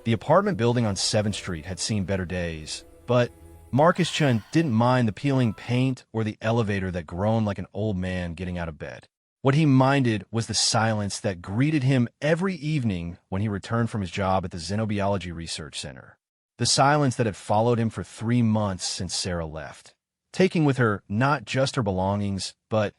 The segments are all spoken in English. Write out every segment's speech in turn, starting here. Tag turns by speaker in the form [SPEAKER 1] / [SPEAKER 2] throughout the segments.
[SPEAKER 1] The apartment building on 7th Street had seen better days, but Marcus Chun didn't mind the peeling paint or the elevator that groaned like an old man getting out of bed. What he minded was the silence that greeted him every evening when he returned from his job at the Xenobiology Research Center. The silence that had followed him for 3 months since Sarah left, taking with her not just her belongings, but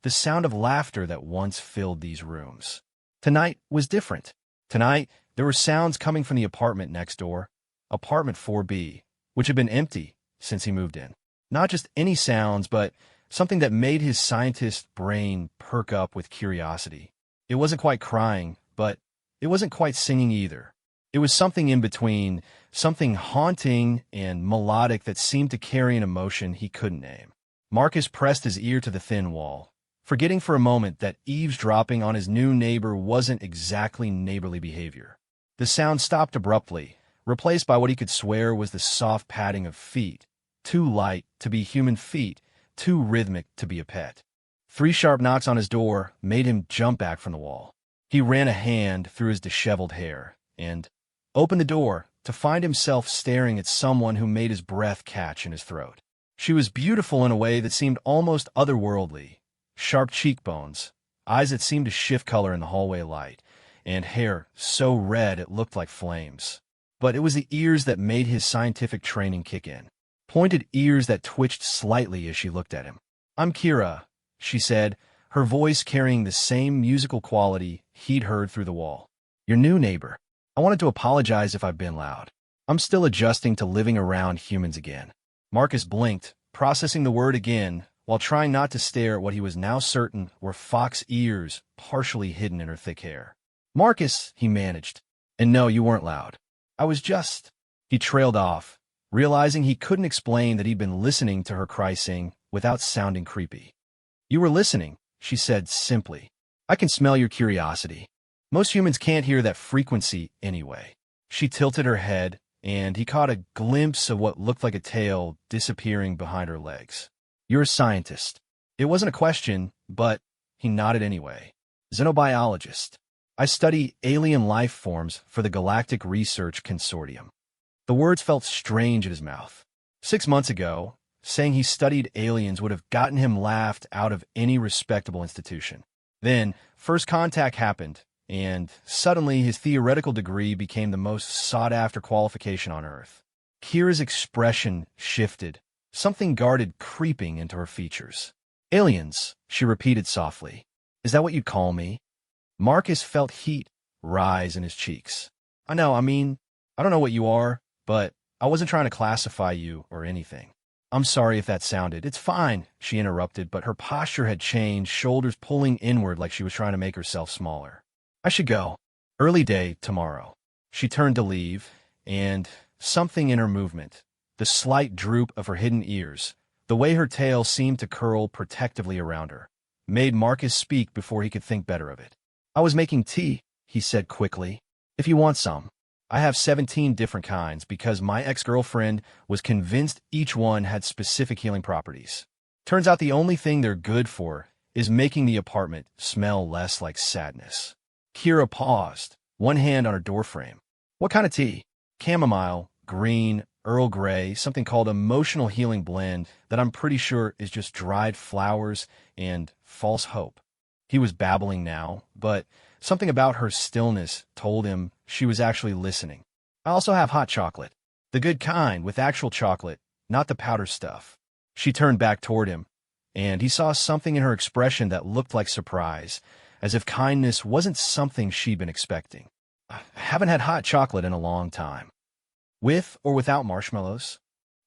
[SPEAKER 1] the sound of laughter that once filled these rooms. Tonight was different. Tonight, there were sounds coming from the apartment next door, apartment 4B, which had been empty since he moved in. Not just any sounds, but something that made his scientist brain perk up with curiosity. It wasn't quite crying, but it wasn't quite singing either. It was something in between, something haunting and melodic that seemed to carry an emotion he couldn't name. Marcus pressed his ear to the thin wall, forgetting for a moment that eavesdropping on his new neighbor wasn't exactly neighborly behavior. The sound stopped abruptly, replaced by what he could swear was the soft padding of feet, too light to be human feet, too rhythmic to be a pet. 3 sharp knocks on his door made him jump back from the wall. He ran a hand through his disheveled hair and opened the door to find himself staring at someone who made his breath catch in his throat. She was beautiful in a way that seemed almost otherworldly. Sharp cheekbones, eyes that seemed to shift color in the hallway light, and hair so red it looked like flames. But it was the ears that made his scientific training kick in. Pointed ears that twitched slightly as she looked at him. "I'm Kira," she said, her voice carrying the same musical quality he'd heard through the wall. "Your new neighbor. I wanted to apologize if I've been loud. I'm still adjusting to living around humans again." Marcus blinked, processing the word again, while trying not to stare at what he was now certain were fox ears partially hidden in her thick hair. "Marcus," he managed. "And no, you weren't loud. I was just—" He trailed off, realizing he couldn't explain that he'd been listening to her cry sing without sounding creepy. "You were listening," she said simply. "I can smell your curiosity. Most humans can't hear that frequency anyway." She tilted her head, and he caught a glimpse of what looked like a tail disappearing behind her legs. "You're a scientist." It wasn't a question, but he nodded anyway. "Xenobiologist. I study alien life forms for the Galactic Research Consortium." The words felt strange in his mouth. 6 months ago, saying he studied aliens would have gotten him laughed out of any respectable institution. Then, first contact happened, and suddenly his theoretical degree became the most sought-after qualification on Earth. Kira's expression shifted, something guarded creeping into her features. "Aliens," she repeated softly. "Is that what you'd call me?" Marcus felt heat rise in his cheeks. I don't know what you are, but I wasn't trying to classify you or anything." "I'm sorry if that sounded—" "It's fine," she interrupted, but her posture had changed, shoulders pulling inward like she was trying to make herself smaller. "I should go. Early day tomorrow." She turned to leave, and something in her movement, the slight droop of her hidden ears, the way her tail seemed to curl protectively around her, made Marcus speak before he could think better of it. "I was making tea," he said quickly. "If you want some. I have 17 different kinds because my ex-girlfriend was convinced each one had specific healing properties. Turns out the only thing they're good for is making the apartment smell less like sadness." Kira paused, one hand on her doorframe. "What kind of tea?" "Chamomile, green, Earl Grey, something called Emotional Healing Blend that I'm pretty sure is just dried flowers and false hope." He was babbling now, but something about her stillness told him she was actually listening. "I also have hot chocolate. The good kind, with actual chocolate, not the powder stuff." She turned back toward him, and he saw something in her expression that looked like surprise, as if kindness wasn't something she'd been expecting. "I haven't had hot chocolate in a long time." "With or without marshmallows?"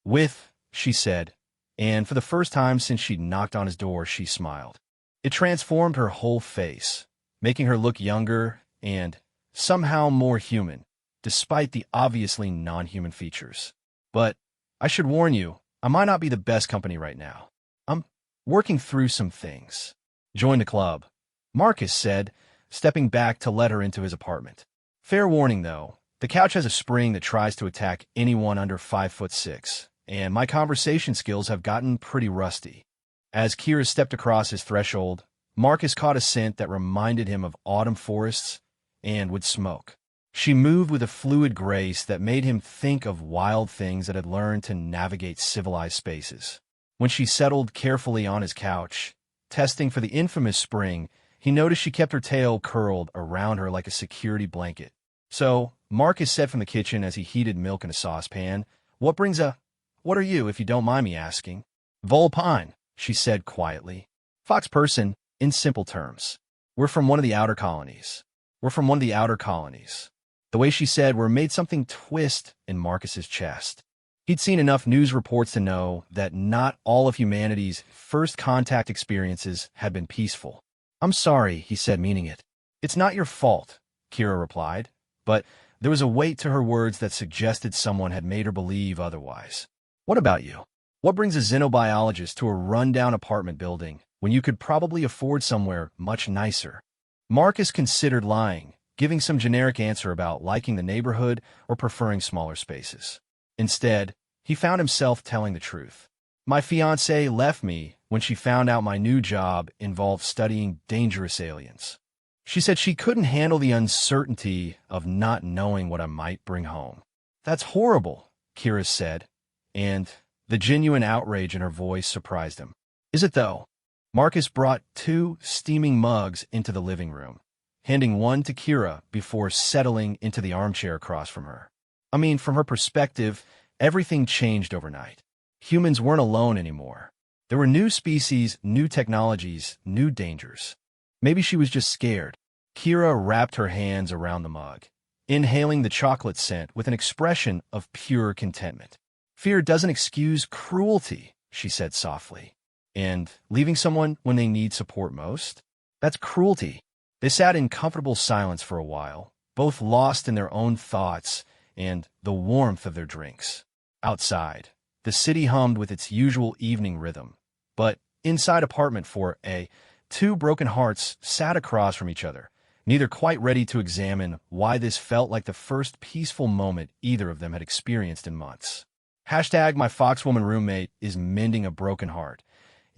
[SPEAKER 1] "With," she said, and for the first time since she'd knocked on his door, she smiled. It transformed her whole face, making her look younger and somehow more human, despite the obviously non-human features. "But I should warn you, I might not be the best company right now. I'm working through some things." "Join the club," Marcus said, stepping back to let her into his apartment. "Fair warning, though, the couch has a spring that tries to attack anyone under 5'6", and my conversation skills have gotten pretty rusty." As Kira stepped across his threshold, Marcus caught a scent that reminded him of autumn forests and would smoke. She moved with a fluid grace that made him think of wild things that had learned to navigate civilized spaces. When she settled carefully on his couch, testing for the infamous spring, he noticed she kept her tail curled around her like a security blanket. "So," Marcus said from the kitchen as he heated milk in a saucepan, "what are you, if you don't mind me asking?" "Volpine," she said quietly. "Fox person, in simple terms. We're from one of the outer colonies. We're from one of the outer colonies." The way she said "we're" made something twist in Marcus's chest. He'd seen enough news reports to know that not all of humanity's first contact experiences had been peaceful. "I'm sorry," he said, meaning it. "It's not your fault," Kira replied, but there was a weight to her words that suggested someone had made her believe otherwise. "What about you? What brings a xenobiologist to a rundown apartment building when you could probably afford somewhere much nicer?" Marcus considered lying, giving some generic answer about liking the neighborhood or preferring smaller spaces. Instead, he found himself telling the truth. "My fiancée left me when she found out my new job involved studying dangerous aliens. She said she couldn't handle the uncertainty of not knowing what I might bring home." "That's horrible," Kira said, and the genuine outrage in her voice surprised him. "Is it though?" Marcus brought 2 steaming mugs into the living room, handing one to Kira before settling into the armchair across from her. I mean, from her perspective, everything changed overnight. Humans weren't alone anymore. There were new species, new technologies, new dangers. Maybe she was just scared. Kira wrapped her hands around the mug, inhaling the chocolate scent with an expression of pure contentment. "Fear doesn't excuse cruelty," she said softly. "And leaving someone when they need support most? That's cruelty." They sat in comfortable silence for a while, both lost in their own thoughts and the warmth of their drinks. Outside, the city hummed with its usual evening rhythm, but inside apartment 4A, 2 broken hearts sat across from each other, neither quite ready to examine why this felt like the first peaceful moment either of them had experienced in months. Hashtag my Foxwoman roommate is mending a broken heart.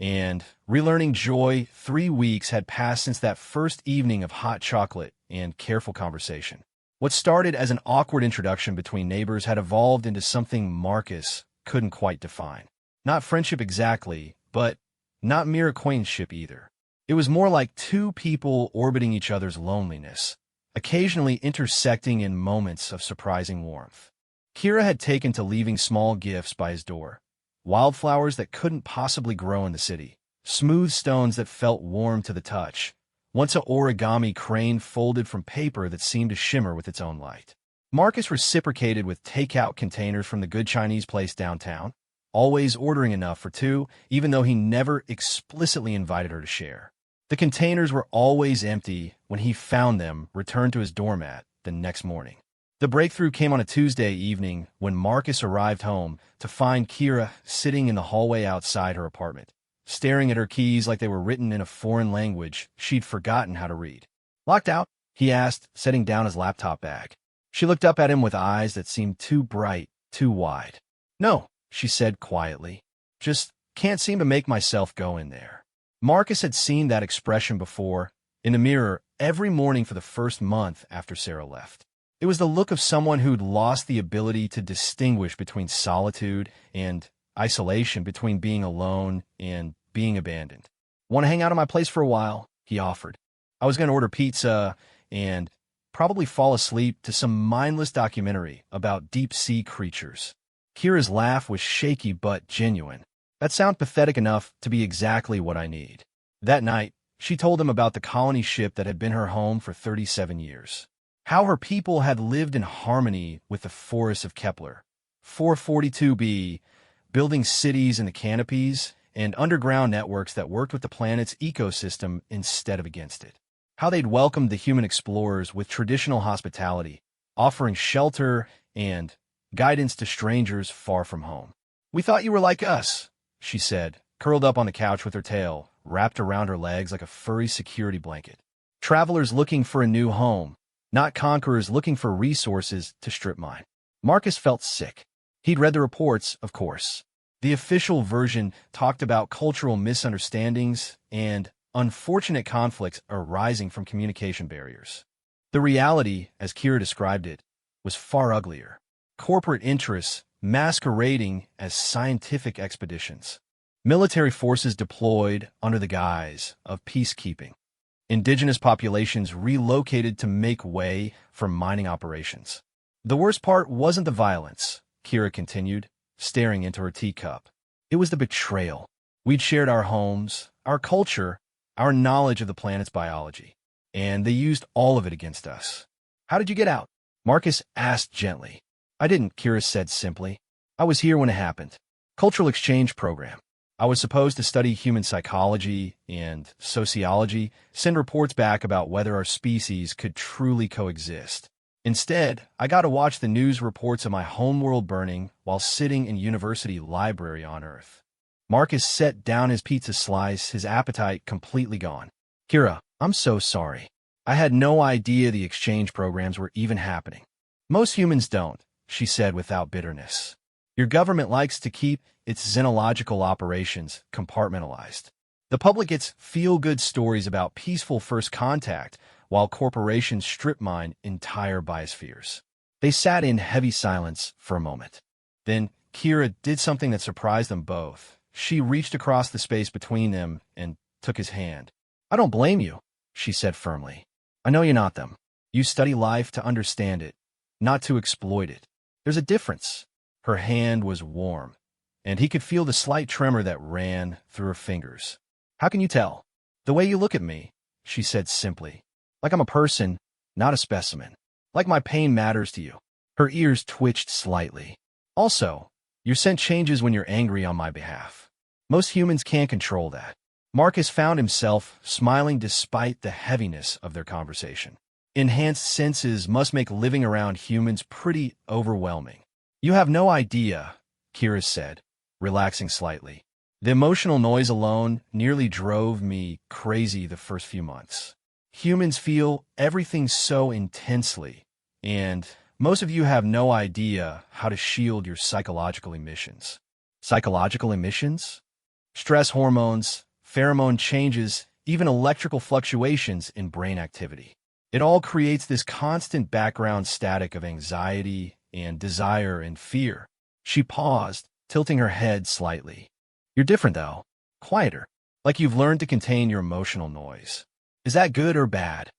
[SPEAKER 1] And relearning joy, 3 weeks had passed since that first evening of hot chocolate and careful conversation. What started as an awkward introduction between neighbors had evolved into something Marcus couldn't quite define. Not friendship exactly, but not mere acquaintanceship either. It was more like 2 people orbiting each other's loneliness, occasionally intersecting in moments of surprising warmth. Kira had taken to leaving small gifts by his door. Wildflowers that couldn't possibly grow in the city, smooth stones that felt warm to the touch, once a origami crane folded from paper that seemed to shimmer with its own light. Marcus reciprocated with takeout containers from the good Chinese place downtown, always ordering enough for 2, even though he never explicitly invited her to share. The containers were always empty when he found them returned to his doormat the next morning. The breakthrough came on a Tuesday evening when Marcus arrived home to find Kira sitting in the hallway outside her apartment, staring at her keys like they were written in a foreign language she'd forgotten how to read. "Locked out?" he asked, setting down his laptop bag. She looked up at him with eyes that seemed too bright, too wide. "No," she said quietly. "Just can't seem to make myself go in there." Marcus had seen that expression before, in the mirror, every morning for the first month after Sarah left. It was the look of someone who'd lost the ability to distinguish between solitude and isolation, between being alone and being abandoned. "Want to hang out at my place for a while?" he offered. "I was going to order pizza and probably fall asleep to some mindless documentary about deep-sea creatures." Kira's laugh was shaky but genuine. "That sounds pathetic enough to be exactly what I need." That night, she told him about the colony ship that had been her home for 37 years. How her people had lived in harmony with the forests of Kepler, 442b, building cities in the canopies and underground networks that worked with the planet's ecosystem instead of against it. How they'd welcomed the human explorers with traditional hospitality, offering shelter and guidance to strangers far from home. "We thought you were like us," she said, curled up on the couch with her tail wrapped around her legs like a furry security blanket. "Travelers looking for a new home, not conquerors looking for resources to strip mine." Marcus felt sick. He'd read the reports, of course. The official version talked about cultural misunderstandings and unfortunate conflicts arising from communication barriers. The reality, as Kira described it, was far uglier. Corporate interests masquerading as scientific expeditions. Military forces deployed under the guise of peacekeeping. Indigenous populations relocated to make way for mining operations. The worst part wasn't the violence, Kira continued, staring into her teacup. It was the betrayal. We'd shared our homes, our culture, our knowledge of the planet's biology, and they used all of it against us. How did you get out? Marcus asked gently. I didn't, Kira said simply. I was here when it happened. Cultural exchange program. I was supposed to study human psychology and sociology, send reports back about whether our species could truly coexist. Instead, I got to watch the news reports of my homeworld burning while sitting in university library on Earth. Marcus set down his pizza slice, his appetite completely gone. Kira, I'm so sorry. I had no idea the exchange programs were even happening. Most humans don't, she said without bitterness. Your government likes to keep its xenological operations compartmentalized. The public gets feel-good stories about peaceful first contact, while corporations strip mine entire biospheres. They sat in heavy silence for a moment. Then Kira did something that surprised them both. She reached across the space between them and took his hand. I don't blame you, she said firmly. I know you're not them. You study life to understand it, not to exploit it. There's a difference. Her hand was warm, and he could feel the slight tremor that ran through her fingers. How can you tell? The way you look at me, she said simply. Like I'm a person, not a specimen. Like my pain matters to you. Her ears twitched slightly. Also, your scent changes when you're angry on my behalf. Most humans can't control that. Marcus found himself smiling despite the heaviness of their conversation. Enhanced senses must make living around humans pretty overwhelming. You have no idea, Kira said, relaxing slightly. The emotional noise alone nearly drove me crazy the first few months. Humans feel everything so intensely, and most of you have no idea how to shield your psychological emissions. Psychological emissions? Stress hormones, pheromone changes, even electrical fluctuations in brain activity. It all creates this constant background static of anxiety and desire and fear. She paused, tilting her head slightly. You're different, though. Quieter. Like you've learned to contain your emotional noise. Is that good or bad?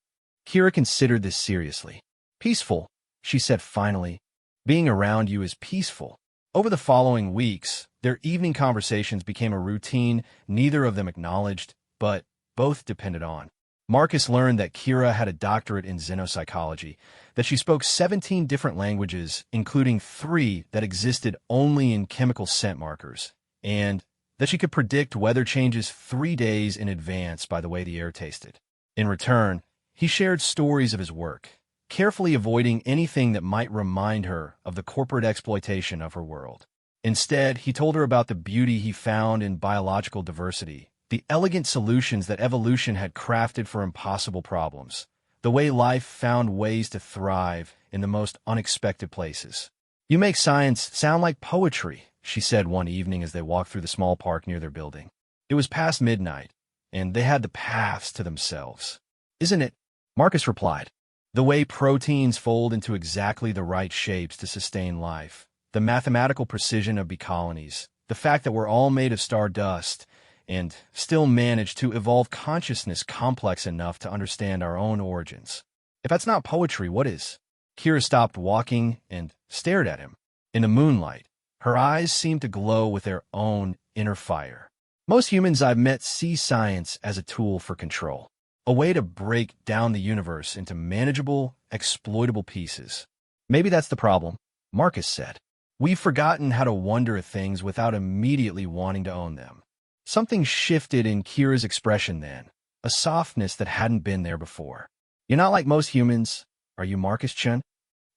[SPEAKER 1] Kira considered this seriously. Peaceful, she said finally. Being around you is peaceful. Over the following weeks, their evening conversations became a routine neither of them acknowledged, but both depended on. Marcus learned that Kira had a doctorate in xenopsychology, that she spoke 17 different languages, including 3 that existed only in chemical scent markers, and that she could predict weather changes 3 days in advance by the way the air tasted. In return, he shared stories of his work, carefully avoiding anything that might remind her of the corporate exploitation of her world. Instead, he told her about the beauty he found in biological diversity, the elegant solutions that evolution had crafted for impossible problems, the way life found ways to thrive in the most unexpected places. You make science sound like poetry, she said one evening as they walked through the small park near their building. It was past midnight, and they had the paths to themselves. Isn't it? Marcus replied. The way proteins fold into exactly the right shapes to sustain life, the mathematical precision of bee colonies, the fact that we're all made of stardust, and still manage to evolve consciousness complex enough to understand our own origins. If that's not poetry, what is? Kira stopped walking and stared at him. In the moonlight, her eyes seemed to glow with their own inner fire. Most humans I've met see science as a tool for control, a way to break down the universe into manageable, exploitable pieces. Maybe that's the problem, Marcus said. We've forgotten how to wonder at things without immediately wanting to own them. Something shifted in Kira's expression then, a softness that hadn't been there before. You're not like most humans, are you, Marcus-chan?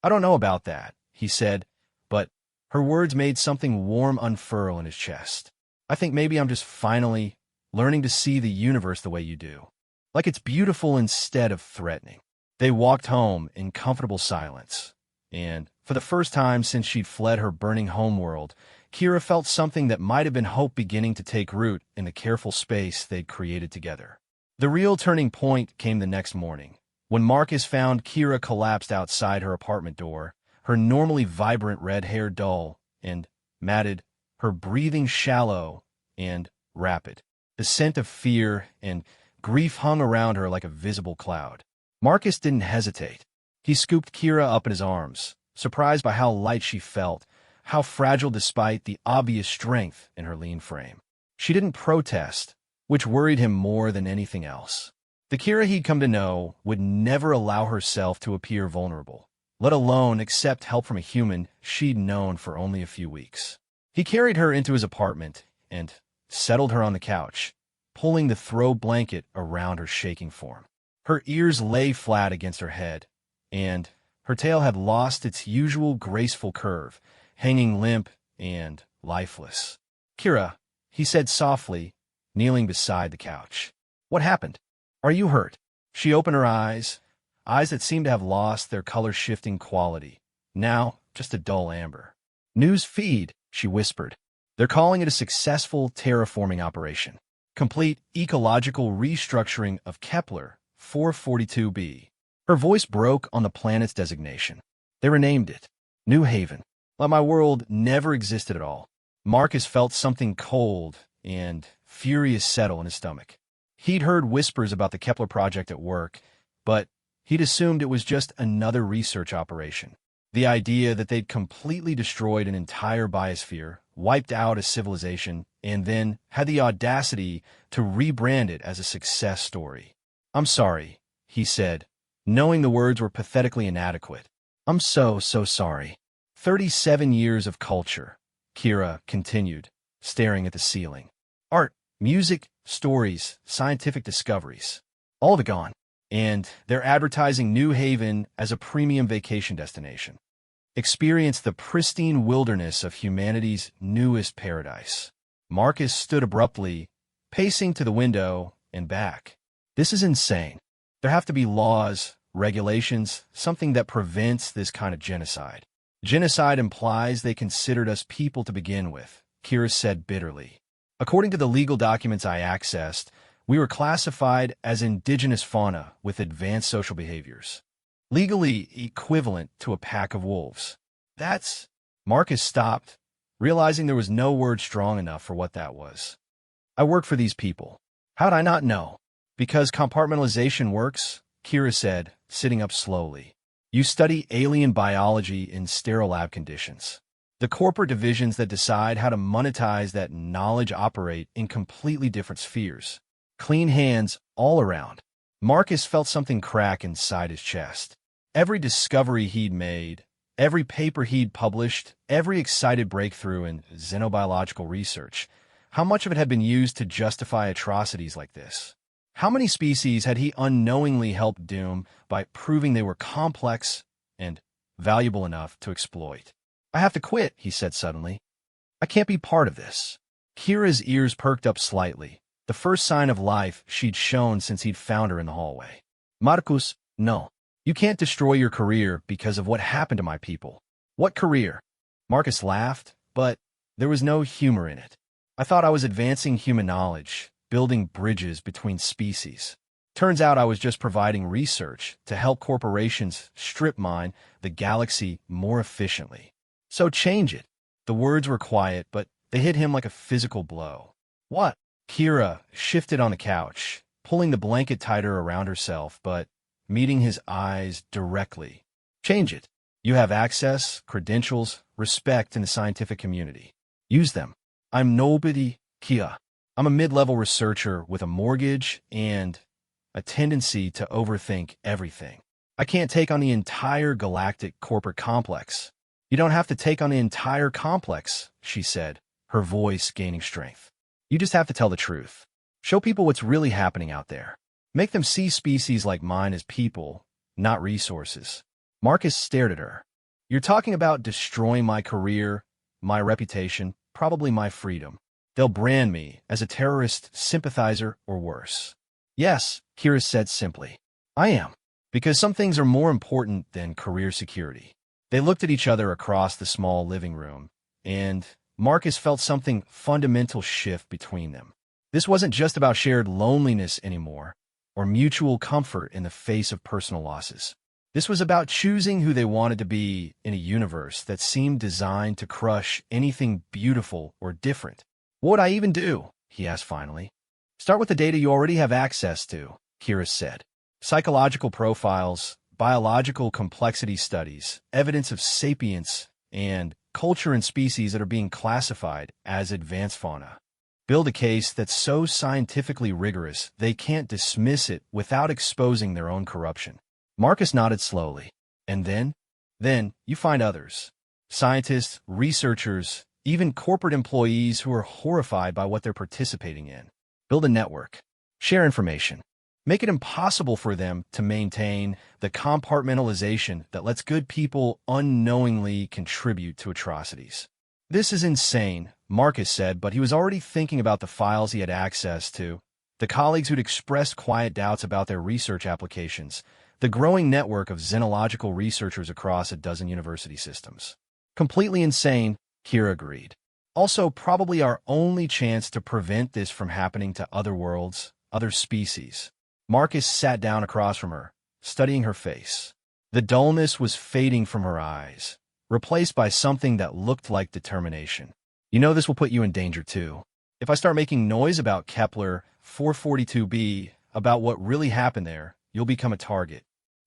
[SPEAKER 1] I don't know about that, he said, but her words made something warm unfurl in his chest. I think maybe I'm just finally learning to see the universe the way you do. Like it's beautiful instead of threatening. They walked home in comfortable silence, and for the first time since she'd fled her burning homeworld, Kira felt something that might have been hope beginning to take root in the careful space they'd created together. The real turning point came the next morning, When Marcus found Kira collapsed outside her apartment door, her normally vibrant red hair dull and matted, her breathing shallow and rapid. The scent of fear and grief hung around her like a visible cloud. Marcus didn't hesitate. He scooped Kira up in his arms, surprised by how light she felt, how fragile despite the obvious strength in her lean frame. She didn't protest, which worried him more than anything else. The Kira he'd come to know would never allow herself to appear vulnerable, let alone accept help from a human she'd known for only a few weeks. He carried her into his apartment and settled her on the couch, pulling the throw blanket around her shaking form. Her ears lay flat against her head, and her tail had lost its usual graceful curve, hanging limp and lifeless. "Kira," he said softly, kneeling beside the couch. "What happened? Are you hurt?" She opened her eyes that seemed to have lost their color-shifting quality, now just a dull amber. "News feed," she whispered. "They're calling it a successful terraforming operation. Complete ecological restructuring of Kepler 442b. Her voice broke on the planet's designation. They renamed it New Haven. Like my world never existed at all. Marcus felt something cold and furious settle in his stomach. He'd heard whispers about the Kepler project at work, but he'd assumed it was just another research operation. The idea that they'd completely destroyed an entire biosphere, wiped out a civilization, and then had the audacity to rebrand it as a success story. "I'm sorry," he said, knowing the words were pathetically inadequate. "I'm so sorry." 37 years of culture, Kira continued, staring at the ceiling. Art, music, stories, scientific discoveries. All of it gone. And they're advertising New Haven as a premium vacation destination. Experience the pristine wilderness of humanity's newest paradise. Marcus stood abruptly, pacing to the window and back. "This is insane. There have to be laws, regulations, something that prevents this kind of genocide." "Genocide implies they considered us people to begin with," Kira said bitterly. "According to the legal documents I accessed, we were classified as indigenous fauna with advanced social behaviors. Legally equivalent to a pack of wolves." That's... Marcus stopped, realizing there was no word strong enough for what that was. "I work for these people. How'd I not know?" "Because compartmentalization works," Kira said, sitting up slowly. "You study alien biology in sterile lab conditions. The corporate divisions that decide how to monetize that knowledge operate in completely different spheres. Clean hands all around." Marcus felt something crack inside his chest. Every discovery he'd made, every paper he'd published, every excited breakthrough in xenobiological research, how much of it had been used to justify atrocities like this? How many species had he unknowingly helped doom by proving they were complex and valuable enough to exploit? "I have to quit," he said suddenly. "I can't be part of this." Kira's ears perked up slightly, the first sign of life she'd shown since he'd found her in the hallway. "Marcus, no. You can't destroy your career because of what happened to my people." "What career?" Marcus laughed, but there was no humor in it. "I thought I was advancing human knowledge, building bridges between species. Turns out I was just providing research to help corporations strip mine the galaxy more efficiently. So change it." The words were quiet, but they hit him like a physical blow. "What?" Kira shifted on the couch, pulling the blanket tighter around herself, but meeting his eyes directly. "Change it. You have access, credentials, respect in the scientific community. Use them. I'm nobody, Kia. I'm a mid-level researcher with a mortgage and a tendency to overthink everything. I can't take on the entire galactic corporate complex." "You don't have to take on the entire complex," she said, her voice gaining strength. "You just have to tell the truth. Show people what's really happening out there. Make them see species like mine as people, not resources." Marcus stared at her. "You're talking about destroying my career, my reputation, probably my freedom. They'll brand me as a terrorist sympathizer or worse." "Yes," Kira said simply. "I am. Because some things are more important than career security." They looked at each other across the small living room, and Marcus felt something fundamental shift between them. This wasn't just about shared loneliness anymore. or mutual comfort in the face of personal losses. This was about choosing who they wanted to be in a universe that seemed designed to crush anything beautiful or different. "What would I even do?" he asked finally. "Start with the data you already have access to," Kira said. "Psychological profiles, biological complexity studies, evidence of sapience, and culture and species that are being classified as advanced fauna. Build a case that's so scientifically rigorous they can't dismiss it without exposing their own corruption." Marcus nodded slowly. "And then?" "Then you find others. Scientists, researchers, even corporate employees who are horrified by what they're participating in. Build a network. Share information. Make it impossible for them to maintain the compartmentalization that lets good people unknowingly contribute to atrocities." "This is insane," Marcus said, but he was already thinking about the files he had access to, the colleagues who'd expressed quiet doubts about their research applications, the growing network of xenological researchers across a dozen university systems. "Completely insane," Kira agreed. "Also, probably our only chance to prevent this from happening to other worlds, other species." Marcus sat down across from her, studying her face. The dullness was fading from her eyes, replaced by something that looked like determination. "You know this will put you in danger too. If I start making noise about Kepler 442b, about what really happened there, you'll become a target."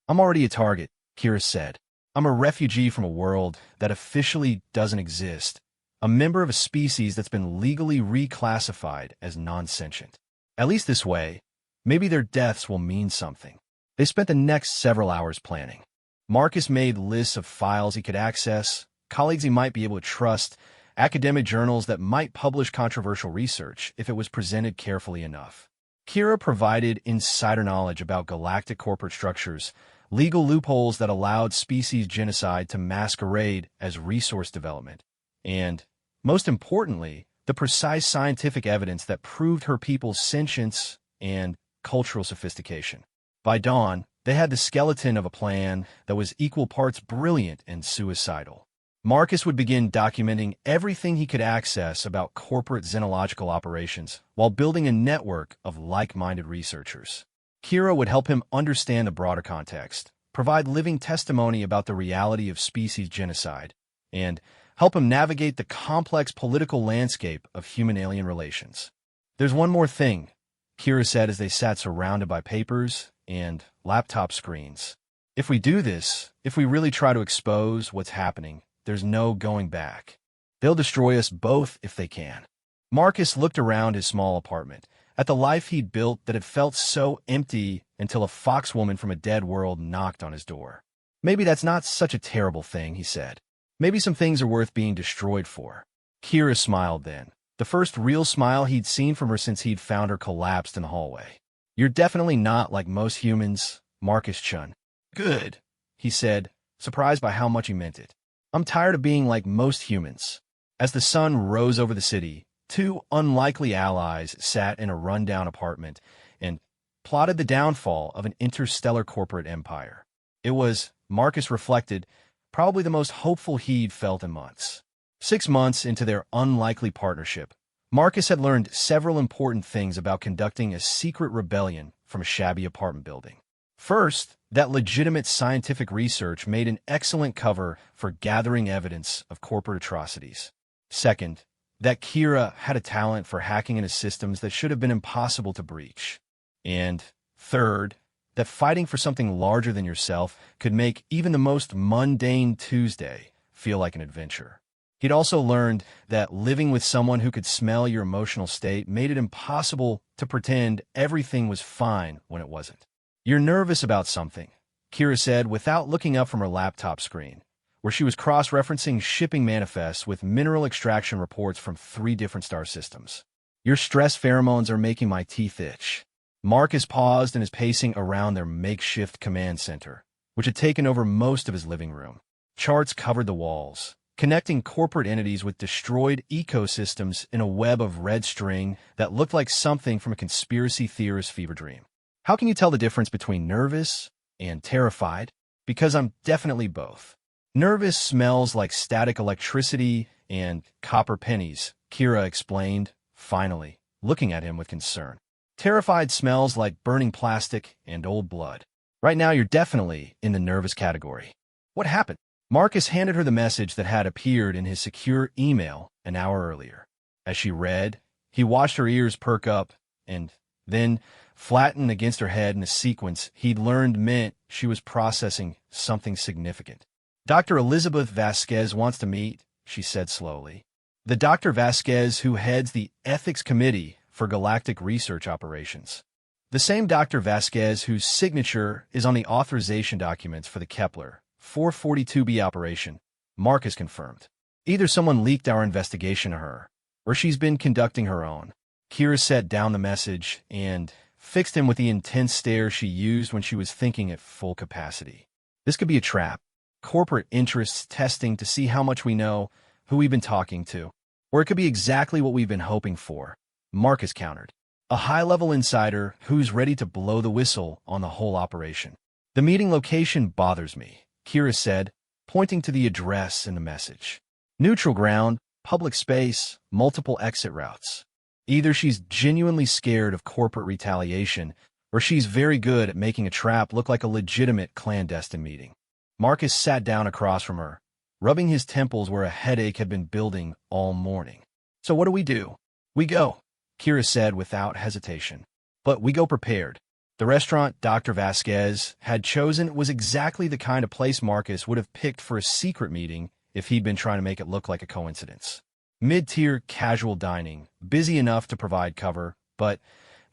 [SPEAKER 1] "I'm already a target," Kira said. "I'm a refugee from a world that officially doesn't exist, a member of a species that's been legally reclassified as non-sentient. At least this way, maybe their deaths will mean something." They spent the next several hours planning. Marcus made lists of files he could access, colleagues he might be able to trust, academic journals that might publish controversial research if it was presented carefully enough. Kira provided insider knowledge about galactic corporate structures, legal loopholes that allowed species genocide to masquerade as resource development, and, most importantly, the precise scientific evidence that proved her people's sentience and cultural sophistication. By dawn, they had the skeleton of a plan that was equal parts brilliant and suicidal. Marcus would begin documenting everything he could access about corporate xenological operations while building a network of like-minded researchers. Kira would help him understand the broader context, provide living testimony about the reality of species genocide, and help him navigate the complex political landscape of human-alien relations. "There's one more thing," Kira said as they sat surrounded by papers and laptop screens. "If we do this, if we really try to expose what's happening, there's no going back. They'll destroy us both if they can." Marcus looked around his small apartment, at the life he'd built that had felt so empty until a foxwoman from a dead world knocked on his door. "Maybe that's not such a terrible thing," he said. "Maybe some things are worth being destroyed for." Kira smiled then, the first real smile he'd seen from her since he'd found her collapsed in the hallway. "You're definitely not like most humans, Marcus Chun." "Good," he said, surprised by how much he meant it. "I'm tired of being like most humans." As the sun rose over the city, two unlikely allies sat in a rundown apartment and plotted the downfall of an interstellar corporate empire. It was, Marcus reflected, probably the most hopeful he'd felt in months. 6 months into their unlikely partnership, Marcus had learned several important things about conducting a secret rebellion from a shabby apartment building. First, that legitimate scientific research made an excellent cover for gathering evidence of corporate atrocities. Second, that Kira had a talent for hacking into systems that should have been impossible to breach. And third, that fighting for something larger than yourself could make even the most mundane Tuesday feel like an adventure. He'd also learned that living with someone who could smell your emotional state made it impossible to pretend everything was fine when it wasn't. "You're nervous about something," Kira said without looking up from her laptop screen, where she was cross-referencing shipping manifests with mineral extraction reports from 3 different star systems. "Your stress pheromones are making my teeth itch." Marcus paused in his pacing around their makeshift command center, which had taken over most of his living room. Charts covered the walls, connecting corporate entities with destroyed ecosystems in a web of red string that looked like something from a conspiracy theorist's fever dream. "How can you tell the difference between nervous and terrified?" "Because I'm definitely both. Nervous smells like static electricity and copper pennies," Kira explained, finally, looking at him with concern. Terrified smells like burning plastic and old blood. Right now, you're definitely in the nervous category. What happened? Marcus handed her the message that had appeared in his secure email an hour earlier. As she read, he watched her ears perk up and then flatten against her head in a sequence he'd learned meant she was processing something significant. Dr. Elizabeth Vasquez wants to meet, she said slowly. The Dr. Vasquez who heads the Ethics Committee for Galactic Research Operations. The same Dr. Vasquez whose signature is on the authorization documents for the Kepler 442b operation, Marcus confirmed. Either someone leaked our investigation to her, or she's been conducting her own. Kira set down the message and fixed him with the intense stare she used when she was thinking at full capacity. This could be a trap. Corporate interests testing to see how much we know, who we've been talking to. Or it could be exactly what we've been hoping for, Marcus countered. A high-level insider who's ready to blow the whistle on the whole operation. The meeting location bothers me, Kira said, pointing to the address in the message. Neutral ground, public space, multiple exit routes. Either she's genuinely scared of corporate retaliation, or she's very good at making a trap look like a legitimate clandestine meeting. Marcus sat down across from her, rubbing his temples where a headache had been building all morning. So what do? We go, Kira said without hesitation. But we go prepared. The restaurant Dr. Vasquez had chosen was exactly the kind of place Marcus would have picked for a secret meeting if he'd been trying to make it look like a coincidence. Mid-tier casual dining, busy enough to provide cover, but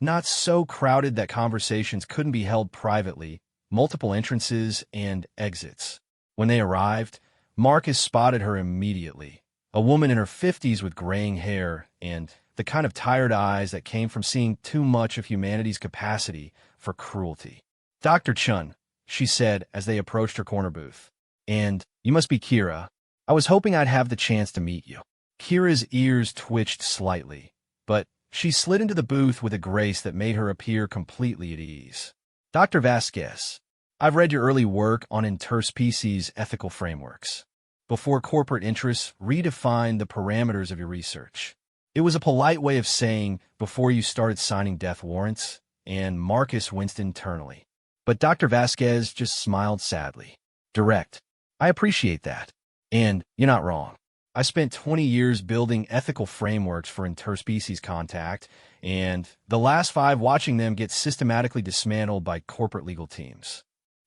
[SPEAKER 1] not so crowded that conversations couldn't be held privately, multiple entrances and exits. When they arrived, Marcus spotted her immediately, a woman in her 50s with graying hair and the kind of tired eyes that came from seeing too much of humanity's capacity for cruelty. Dr. Chun, she said as they approached her corner booth. And you must be Kira. I was hoping I'd have the chance to meet you. Kira's ears twitched slightly, but she slid into the booth with a grace that made her appear completely at ease. Dr. Vasquez, I've read your early work on interspecies ethical frameworks. Before corporate interests redefined the parameters of your research. It was a polite way of saying before you started signing death warrants, and Marcus winced internally. But Dr. Vasquez just smiled sadly. Direct. I appreciate that. And you're not wrong. I spent 20 years building ethical frameworks for interspecies contact, and the last 5 watching them get systematically dismantled by corporate legal teams.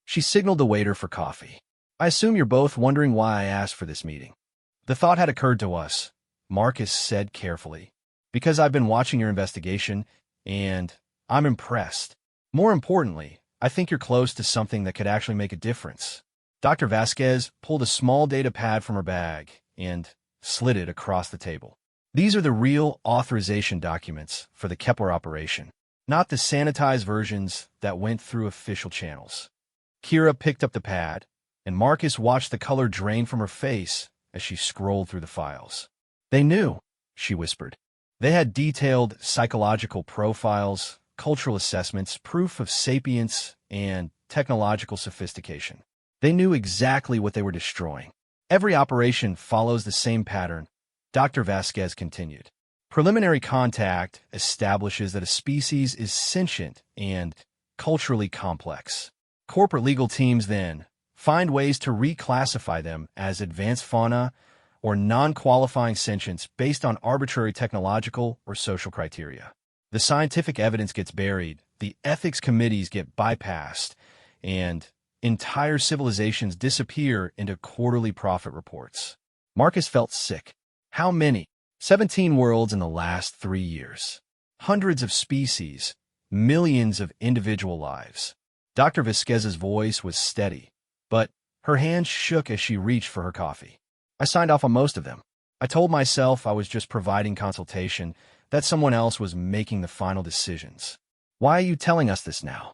[SPEAKER 1] She signaled the waiter for coffee. I assume you're both wondering why I asked for this meeting. The thought had occurred to us, Marcus said carefully, because I've been watching your investigation, and I'm impressed. More importantly, I think you're close to something that could actually make a difference. Dr. Vasquez pulled a small data pad from her bag and slid it across the table. These are the real authorization documents for the Kepler operation, not the sanitized versions that went through official channels. Kira picked up the pad, and Marcus watched the color drain from her face as she scrolled through the files. They knew, she whispered. They had detailed psychological profiles, cultural assessments, proof of sapience, and technological sophistication. They knew exactly what they were destroying. Every operation follows the same pattern, Dr. Vasquez continued. Preliminary contact establishes that a species is sentient and culturally complex. Corporate legal teams then find ways to reclassify them as advanced fauna or non-qualifying sentience based on arbitrary technological or social criteria. The scientific evidence gets buried, the ethics committees get bypassed, and entire civilizations disappear into quarterly profit reports. Marcus felt sick. How many? 17 worlds in the last 3 years. Hundreds of species, millions of individual lives. Dr. Vasquez's voice was steady, but her hands shook as she reached for her coffee. I signed off on most of them. I told myself I was just providing consultation, that someone else was making the final decisions. Why are you telling us this now?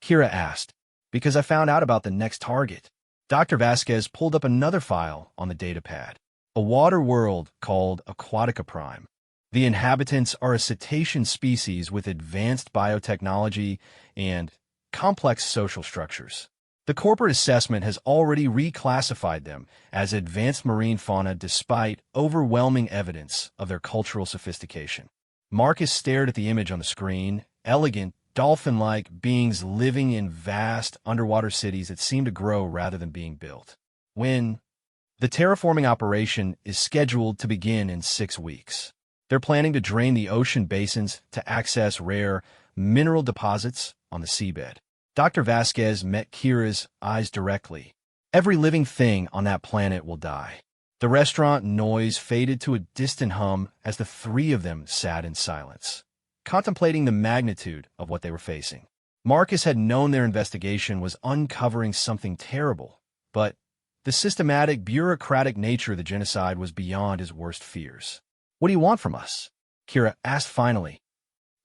[SPEAKER 1] Kira asked. Because I found out about the next target. Dr. Vasquez pulled up another file on the datapad. A water world called Aquatica Prime. The inhabitants are a cetacean species with advanced biotechnology and complex social structures. The corporate assessment has already reclassified them as advanced marine fauna despite overwhelming evidence of their cultural sophistication. Marcus stared at the image on the screen, elegant, dolphin-like beings living in vast underwater cities that seem to grow rather than being built. When the terraforming operation is scheduled to begin in 6 weeks. They're planning to drain the ocean basins to access rare mineral deposits on the seabed. Dr. Vasquez met Kira's eyes directly. Every living thing on that planet will die. The restaurant noise faded to a distant hum as the three of them sat in silence, contemplating the magnitude of what they were facing. Marcus had known their investigation was uncovering something terrible, but the systematic, bureaucratic nature of the genocide was beyond his worst fears. "What do you want from us?" Kira asked finally.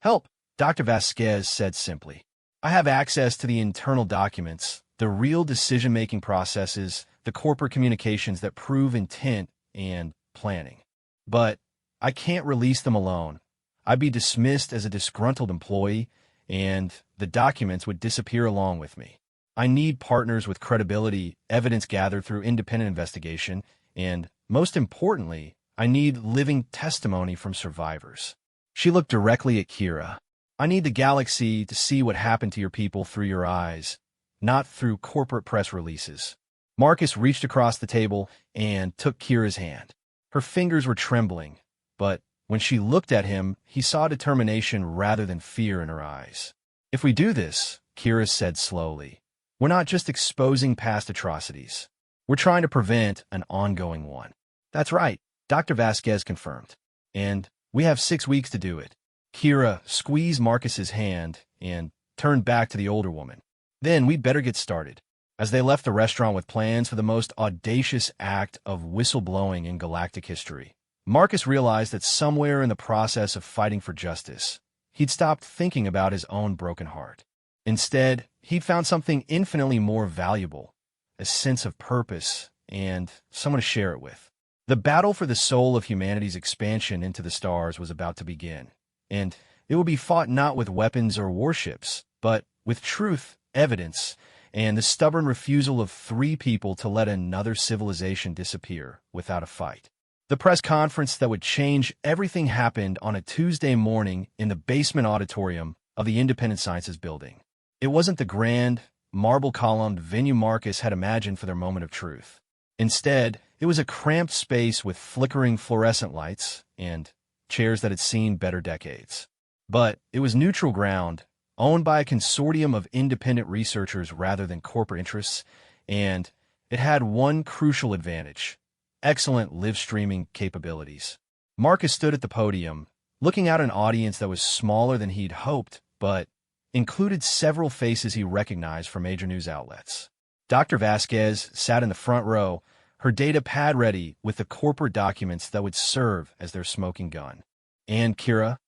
[SPEAKER 1] "Help," Dr. Vasquez said simply. "I have access to the internal documents, the real decision-making processes, the corporate communications that prove intent and planning. But I can't release them alone. I'd be dismissed as a disgruntled employee, and the documents would disappear along with me. I need partners with credibility, evidence gathered through independent investigation, and, most importantly, I need living testimony from survivors." She looked directly at Kira. "I need the galaxy to see what happened to your people through your eyes, not through corporate press releases." Marcus reached across the table and took Kira's hand. Her fingers were trembling, but when she looked at him, he saw determination rather than fear in her eyes. "If we do this," Kira said slowly, "we're not just exposing past atrocities. We're trying to prevent an ongoing one." "That's right," Dr. Vasquez confirmed. "And we have 6 weeks to do it." Kira squeezed Marcus's hand and turned back to the older woman. "Then we'd better get started." As they left the restaurant with plans for the most audacious act of whistleblowing in galactic history, Marcus realized that somewhere in the process of fighting for justice, he'd stopped thinking about his own broken heart. Instead, he'd found something infinitely more valuable, a sense of purpose and someone to share it with. The battle for the soul of humanity's expansion into the stars was about to begin, and it would be fought not with weapons or warships, but with truth, evidence, and the stubborn refusal of 3 people to let another civilization disappear without a fight. The press conference that would change everything happened on a Tuesday morning in the basement auditorium of the Independent Sciences Building. It wasn't the grand, marble-columned venue Marcus had imagined for their moment of truth. Instead, it was a cramped space with flickering fluorescent lights and chairs that had seen better decades. But it was neutral ground, owned by a consortium of independent researchers rather than corporate interests, and it had one crucial advantage: excellent live-streaming capabilities. Marcus stood at the podium, looking out an audience that was smaller than he'd hoped, but included several faces he recognized from major news outlets. Dr. Vasquez sat in the front row, her data pad ready with the corporate documents that would serve as their smoking gun. And Kira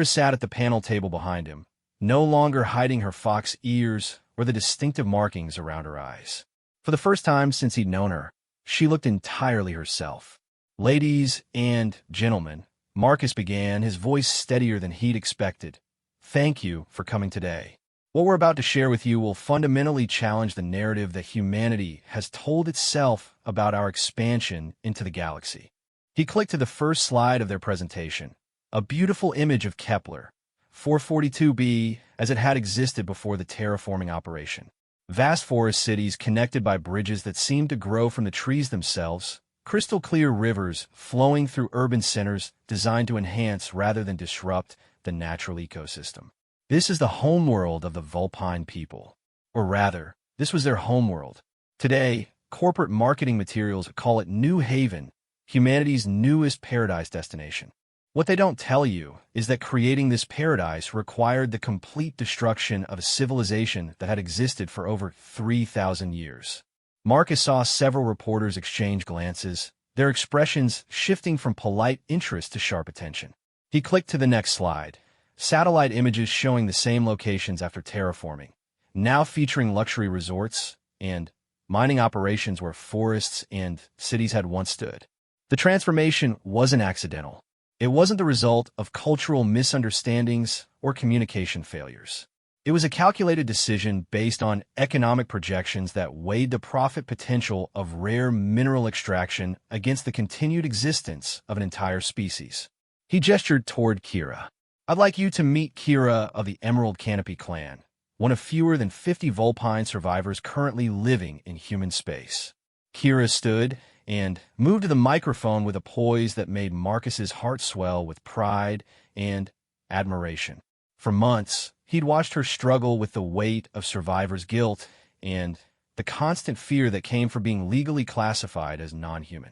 [SPEAKER 1] sat at the panel table behind him, no longer hiding her fox ears or the distinctive markings around her eyes. For the first time since he'd known her, she looked entirely herself. "Ladies and gentlemen," Marcus began, his voice steadier than he'd expected, "thank you for coming today. What we're about to share with you will fundamentally challenge the narrative that humanity has told itself about our expansion into the galaxy." He clicked to the first slide of their presentation, a beautiful image of Kepler 442b as it had existed before the terraforming operation. Vast forest cities connected by bridges that seemed to grow from the trees themselves, crystal-clear rivers flowing through urban centers designed to enhance rather than disrupt the natural ecosystem. This is the homeworld of the Vulpine people. Or rather, this was their homeworld. Today, corporate marketing materials call it New Haven, humanity's newest paradise destination. What they don't tell you is that creating this paradise required the complete destruction of a civilization that had existed for over 3,000 years. Marcus saw several reporters exchange glances, their expressions shifting from polite interest to sharp attention. He clicked to the next slide, satellite images showing the same locations after terraforming, now featuring luxury resorts and mining operations where forests and cities had once stood. The transformation wasn't accidental. It wasn't the result of cultural misunderstandings or communication failures. It was a calculated decision based on economic projections that weighed the profit potential of rare mineral extraction against the continued existence of an entire species. He gestured toward Kira. I'd like you to meet Kira of the Emerald Canopy clan, one of fewer than 50 Vulpine survivors currently living in human space. Kira stood and moved to the microphone with a poise that made Marcus's heart swell with pride and admiration. For months, he'd watched her struggle with the weight of survivor's guilt and the constant fear that came from being legally classified as non-human.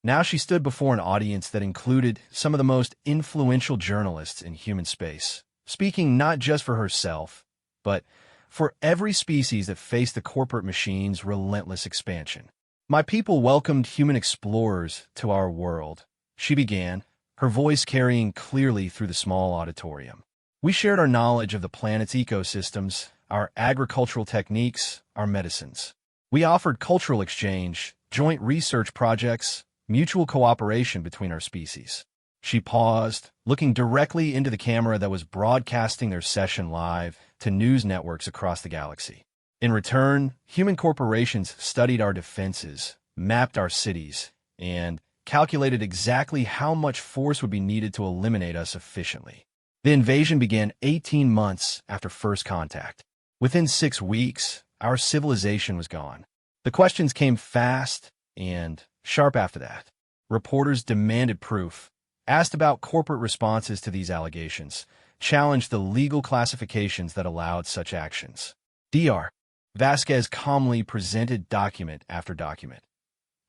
[SPEAKER 1] Now she stood before an audience that included some of the most influential journalists in human space, speaking not just for herself, but for every species that faced the corporate machine's relentless expansion. My people welcomed human explorers to our world, she began, her voice carrying clearly through the small auditorium. We shared our knowledge of the planet's ecosystems, our agricultural techniques, our medicines. We offered cultural exchange, joint research projects, mutual cooperation between our species. She paused, looking directly into the camera that was broadcasting their session live to news networks across the galaxy. In return, human corporations studied our defenses, mapped our cities, and calculated exactly how much force would be needed to eliminate us efficiently. The invasion began 18 months after first contact. Within 6 weeks, our civilization was gone. The questions came fast and sharp after that. Reporters demanded proof, asked about corporate responses to these allegations, challenged the legal classifications that allowed such actions. Dr. Vasquez calmly presented document after document.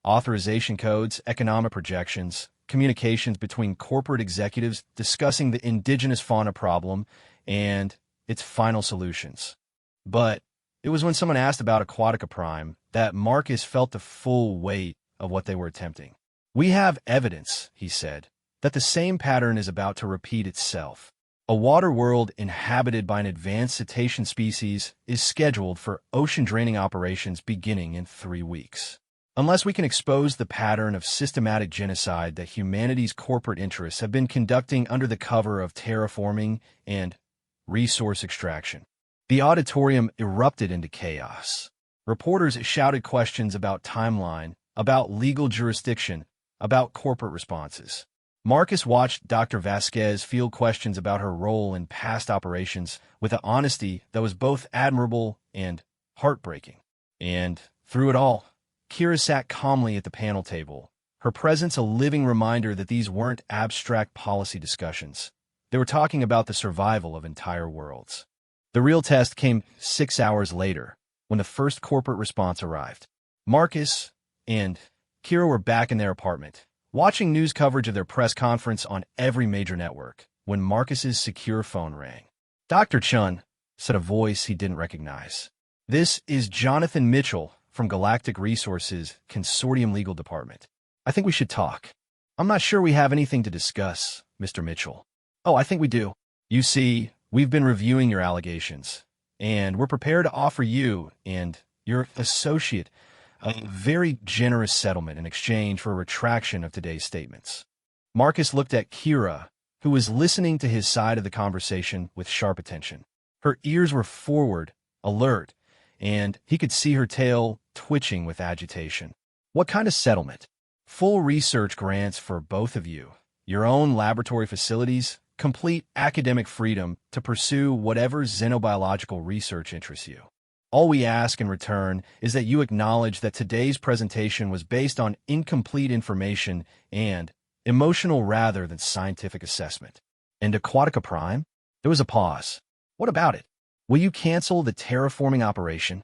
[SPEAKER 1] Authorization codes, economic projections, communications between corporate executives discussing the indigenous fauna problem and its final solutions. But it was when someone asked about Aquatica Prime that Marcus felt the full weight of what they were attempting. We have evidence, he said, that the same pattern is about to repeat itself. A water world inhabited by an advanced cetacean species is scheduled for ocean-draining operations beginning in 3 weeks. Unless we can expose the pattern of systematic genocide that humanity's corporate interests have been conducting under the cover of terraforming and resource extraction. The auditorium erupted into chaos. Reporters shouted questions about timeline, about legal jurisdiction, about corporate responses. Marcus watched Dr. Vasquez field questions about her role in past operations with an honesty that was both admirable and heartbreaking. And through it all, Kira sat calmly at the panel table, her presence a living reminder that these weren't abstract policy discussions. They were talking about the survival of entire worlds. The real test came 6 hours later, when the first corporate response arrived. Marcus and Kira were back in their apartment, watching news coverage of their press conference on every major network, when Marcus's secure phone rang. "Dr. Chun," said a voice he didn't recognize. "This is Jonathan Mitchell from Galactic Resources Consortium Legal Department. I think we should talk." "I'm not sure we have anything to discuss, Mr. Mitchell." "Oh, I think we do. You see, we've been reviewing your allegations, and we're prepared to offer you and your associate a very generous settlement in exchange for a retraction of today's statements." Marcus looked at Kira, who was listening to his side of the conversation with sharp attention. Her ears were forward, alert, and he could see her tail twitching with agitation. "What kind of settlement?" "Full research grants for both of you, your own laboratory facilities, complete academic freedom to pursue whatever xenobiological research interests you. All we ask in return is that you acknowledge that today's presentation was based on incomplete information and emotional rather than scientific assessment." "And Aquatica Prime?" There was a pause. "What about it? Will you cancel the terraforming operation?"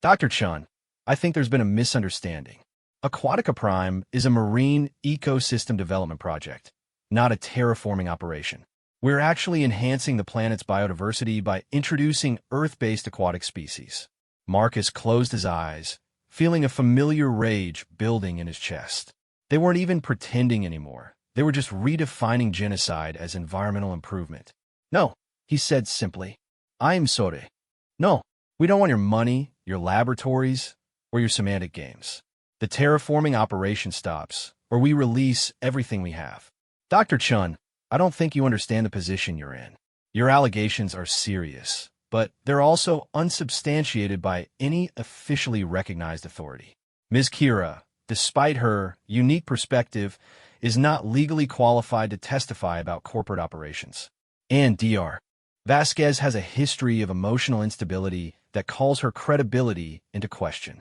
[SPEAKER 1] "Dr. Chun, I think there's been a misunderstanding. Aquatica Prime is a marine ecosystem development project, not a terraforming operation. We're actually enhancing the planet's biodiversity by introducing Earth-based aquatic species." Marcus closed his eyes, feeling a familiar rage building in his chest. They weren't even pretending anymore. They were just redefining genocide as environmental improvement. "No," he said simply. "I'm sorry. No, we don't want your money, your laboratories, or your semantic games. The terraforming operation stops, or we release everything we have." "Dr. Chun, I don't think you understand the position you're in. Your allegations are serious, but they're also unsubstantiated by any officially recognized authority. Ms. Kira, despite her unique perspective, is not legally qualified to testify about corporate operations. And Dr. Vasquez has a history of emotional instability that calls her credibility into question.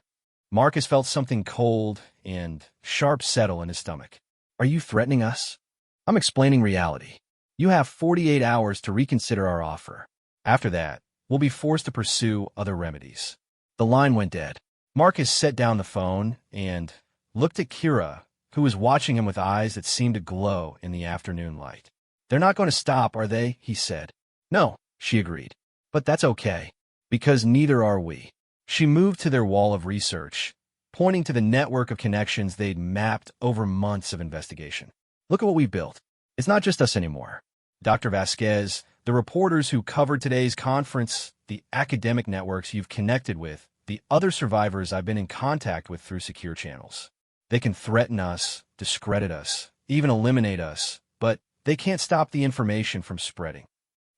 [SPEAKER 1] Marcus felt something cold and sharp settle in his stomach. Are you threatening us? I'm explaining reality. You have 48 hours to reconsider our offer. After that, we'll be forced to pursue other remedies. The line went dead. Marcus set down the phone and looked at Kira, who was watching him with eyes that seemed to glow in the afternoon light. They're not going to stop, are they? He said. No, she agreed. But that's okay, because neither are we. She moved to their wall of research, pointing to the network of connections they'd mapped over months of investigation. Look at what we built. It's not just us anymore. Dr. Vasquez, the reporters who covered today's conference, the academic networks you've connected with, the other survivors I've been in contact with through secure channels. They can threaten us, discredit us, even eliminate us, but they can't stop the information from spreading.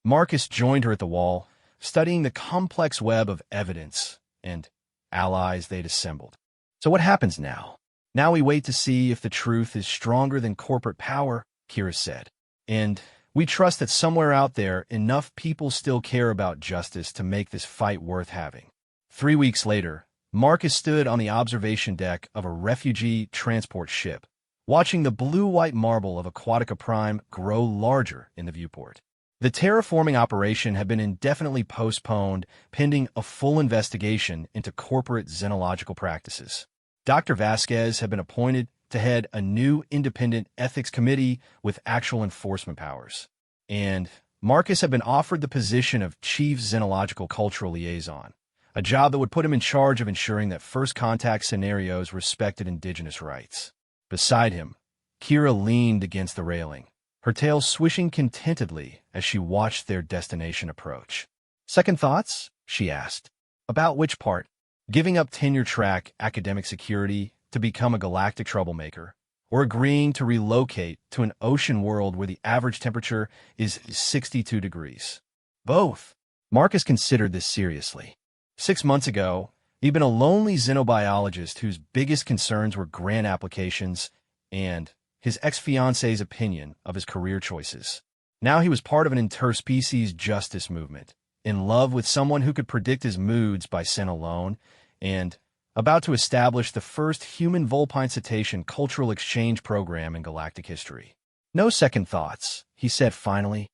[SPEAKER 1] Marcus joined her at the wall, studying the complex web of evidence and allies they'd assembled. So what happens now? Now we wait to see if the truth is stronger than corporate power, Kira said. And we trust that somewhere out there, enough people still care about justice to make this fight worth having. 3 weeks later, Marcus stood on the observation deck of a refugee transport ship, watching the blue-white marble of Aquatica Prime grow larger in the viewport. The terraforming operation had been indefinitely postponed pending a full investigation into corporate xenological practices. Dr. Vasquez had been appointed to head a new independent ethics committee with actual enforcement powers. And Marcus had been offered the position of chief xenological cultural liaison, a job that would put him in charge of ensuring that first contact scenarios respected indigenous rights. Beside him, Kira leaned against the railing, her tail swishing contentedly as she watched their destination approach. Second thoughts? She asked. About which part? Giving up tenure-track academic security to become a galactic troublemaker, or agreeing to relocate to an ocean world where the average temperature is 62 degrees. Both. Marcus considered this seriously. 6 months ago, he'd been a lonely xenobiologist whose biggest concerns were grant applications and his ex-fiancee's opinion of his career choices. Now he was part of an interspecies justice movement, in love with someone who could predict his moods by scent alone, and about to establish the first human vulpine cetacean cultural exchange program in galactic history. No second thoughts, he said finally.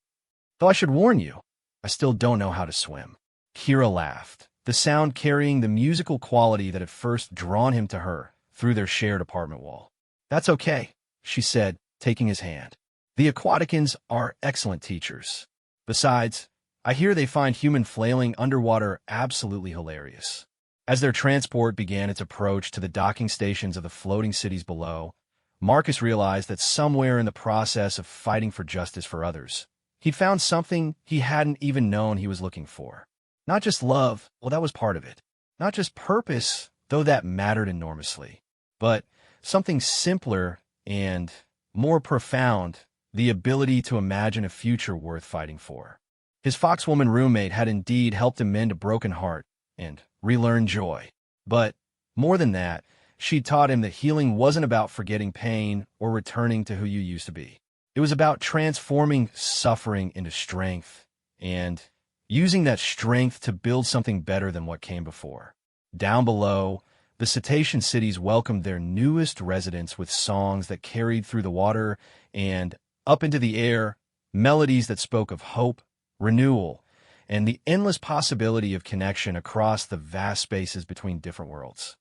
[SPEAKER 1] Though I should warn you, I still don't know how to swim. Kira laughed, the sound carrying the musical quality that had first drawn him to her through their shared apartment wall. That's okay, she said, taking his hand. The Aquaticans are excellent teachers. Besides, I hear they find human flailing underwater absolutely hilarious. As their transport began its approach to the docking stations of the floating cities below, Marcus realized that somewhere in the process of fighting for justice for others, he'd found something he hadn't even known he was looking for. Not just love, well, that was part of it. Not just purpose, though that mattered enormously. But something simpler and more profound, the ability to imagine a future worth fighting for. His foxwoman roommate had indeed helped him mend a broken heart and relearn joy. But more than that, she taught him that healing wasn't about forgetting pain or returning to who you used to be. It was about transforming suffering into strength and using that strength to build something better than what came before. Down below, the cetacean cities welcomed their newest residents with songs that carried through the water and up into the air, melodies that spoke of hope, renewal, and the endless possibility of connection across the vast spaces between different worlds.